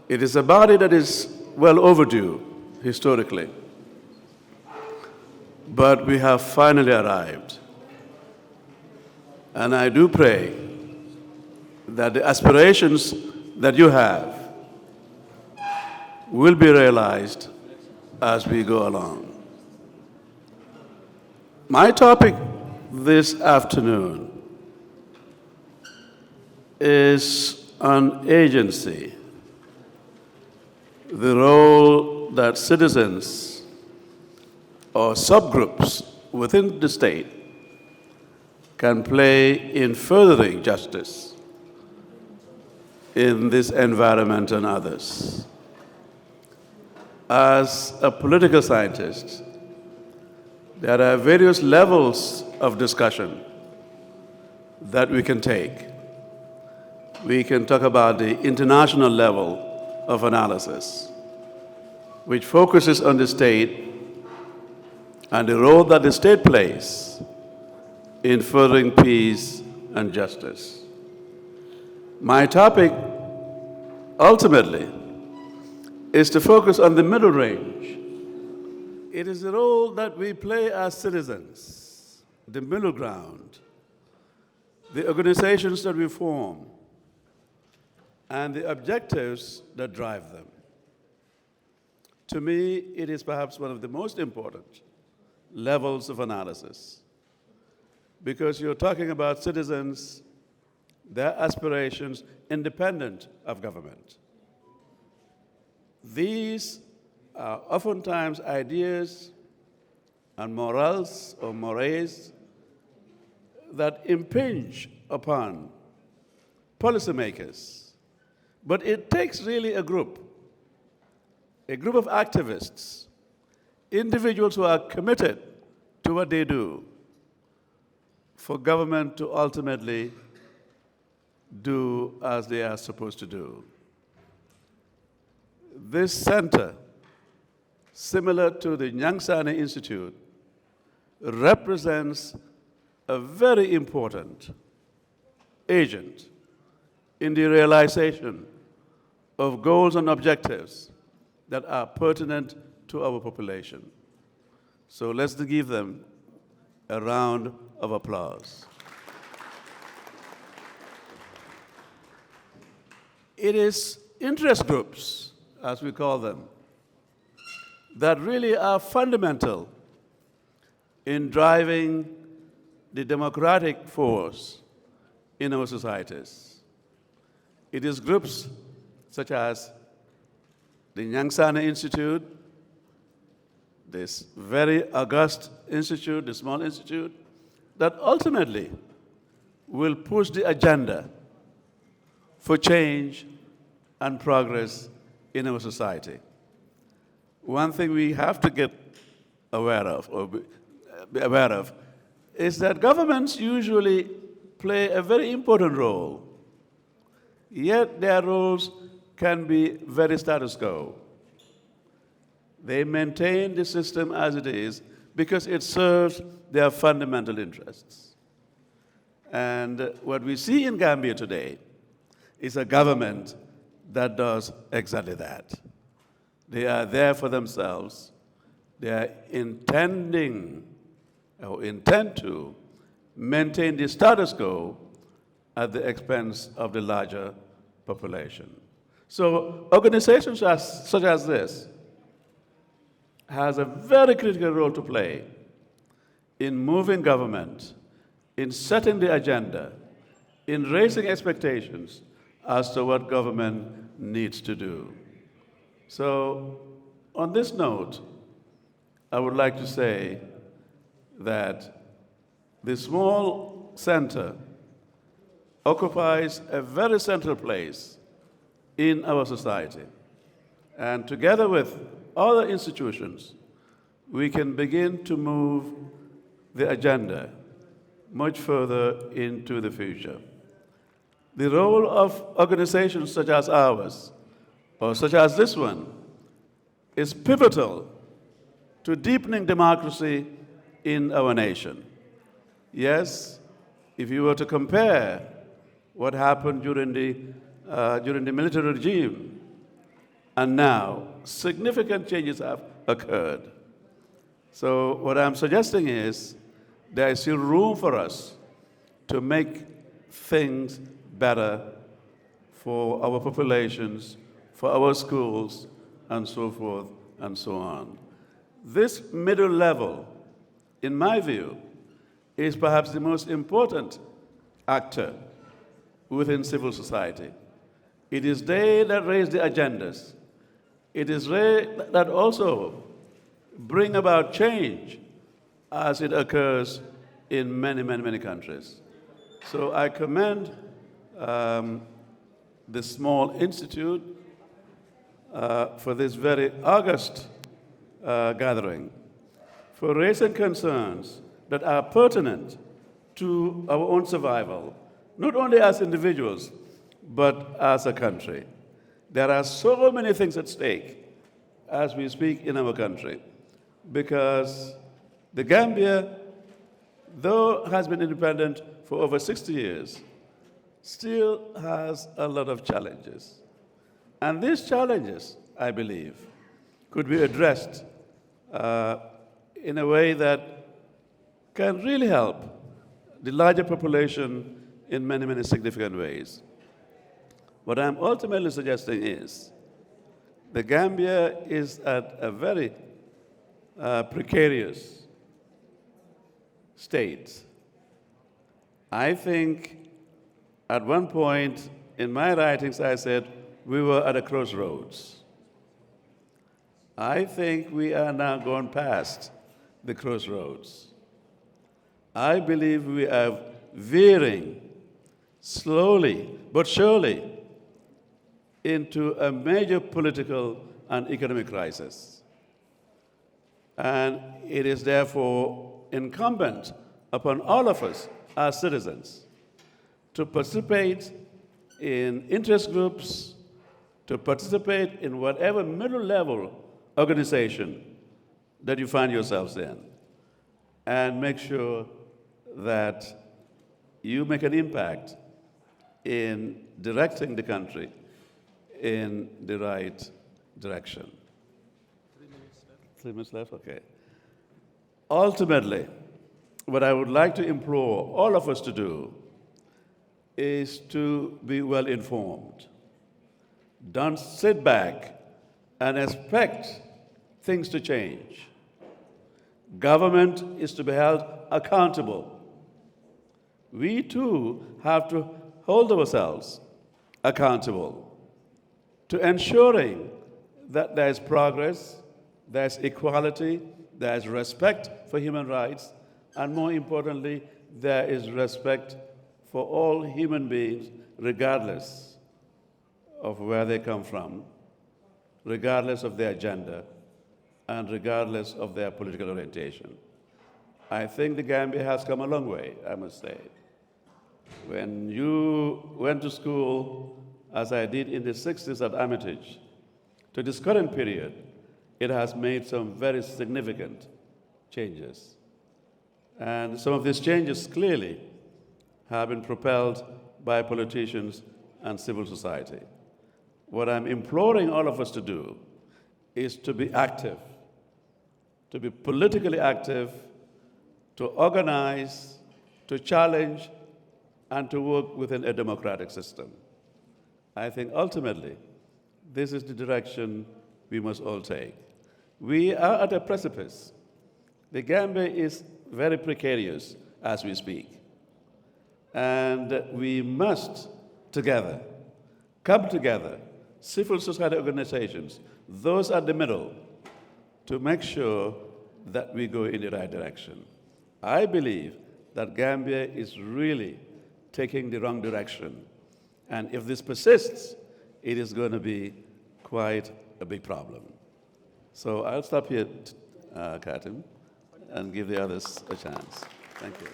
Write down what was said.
It is a body that is well overdue historically, but we have finally arrived. And I do pray that the aspirations that you have will be realized as we go along. My topic this afternoon is on agency, the role that citizens or subgroups within the state can play in furthering justice in this environment and others. As a political scientist, there are various levels of discussion that we can take. We can talk about the international level of analysis, which focuses on the state and the role that the state plays in furthering peace and justice. My topic, ultimately, is to focus on the middle range. It is the role that we play as citizens, the middle ground, the organizations that we form, and the objectives that drive them. To me, it is perhaps one of the most important levels of analysis, because you're talking about citizens, their aspirations independent of government. These are oftentimes ideas and morals or mores that impinge upon policymakers. But it takes really a group of activists, individuals who are committed to what they do, for government to ultimately do as they are supposed to do. This center, similar to the Nyang Sanneh Institute, represents a very important agent in the realization of goals and objectives that are pertinent to our population. So let's give them a round of applause. It is interest groups, as we call them, that really are fundamental in driving the democratic force in our societies. It is groups such as the Nyang Sanneh Institute, this very august institute, the small institute, that ultimately will push the agenda for change and progress in our society. One thing we have to get aware of, or be aware of, is that governments usually play a very important role, yet their roles can be very status quo. They maintain the system as it is because it serves their fundamental interests. And what we see in Gambia today is a government that does exactly that. They are there for themselves. They are intending or intend to maintain the status quo at the expense of the larger population. So organizations such as this has a very critical role to play in moving government, in setting the agenda, in raising expectations as to what government needs to do. So on this note, I would like to say that the small center occupies a very central place in our society. And together with other institutions, we can begin to move the agenda much further into the future. The role of organizations such as ours, or such as this one, is pivotal to deepening democracy in our nation. Yes, if you were to compare what happened during the military regime And now, significant changes have occurred. So what I'm suggesting is there is still room for us to make things better for our populations, for our schools, and so forth and so on. This middle level, in my view, is perhaps the most important actor within civil society. It is they that raise the agendas. It is they that also bring about change as it occurs in many, many, many countries. So I commend the small institute for this very august gathering, for raising concerns that are pertinent to our own survival, not only as individuals, but as a country. There are so many things at stake as we speak in our country, because the Gambia, though has been independent for over 60 years, still has a lot of challenges. And these challenges, I believe, could be addressed in a way that can really help the larger population in many, many significant ways. What I'm ultimately suggesting is the Gambia is at a very precarious state. I think at one point in my writings I said we were at a crossroads. I think we are now gone past the crossroads. I believe we are veering slowly but surely into a major political and economic crisis. And it is therefore incumbent upon all of us as citizens to participate in interest groups, to participate in whatever middle level organization that you find yourselves in, and make sure that you make an impact in directing the country in the right direction. 3 minutes left. 3 minutes left, okay. Ultimately, what I would like to implore all of us to do is to be well informed. Don't sit back and expect things to change. Government is to be held accountable. We too have to hold ourselves accountable to ensuring that there is progress, there is equality, there is respect for human rights, and more importantly, there is respect for all human beings, regardless of where they come from, regardless of their gender, and regardless of their political orientation. I think the Gambia has come a long way, I must say. When you went to school, as I did in the 60s at Armitage, to this current period, it has made some very significant changes. And some of these changes clearly have been propelled by politicians and civil society. What I'm imploring all of us to do is to be active, to be politically active, to organize, to challenge, and to work within a democratic system. I think ultimately, this is the direction we must all take. We are at a precipice. The Gambia is very precarious as we speak. And we must together, come together, civil society organizations, those at the middle, to make sure that we go in the right direction. I believe that Gambia is really taking the wrong direction. And if this persists, it is going to be quite a big problem. So I'll stop here, Katim, and give the others a chance. Thank you.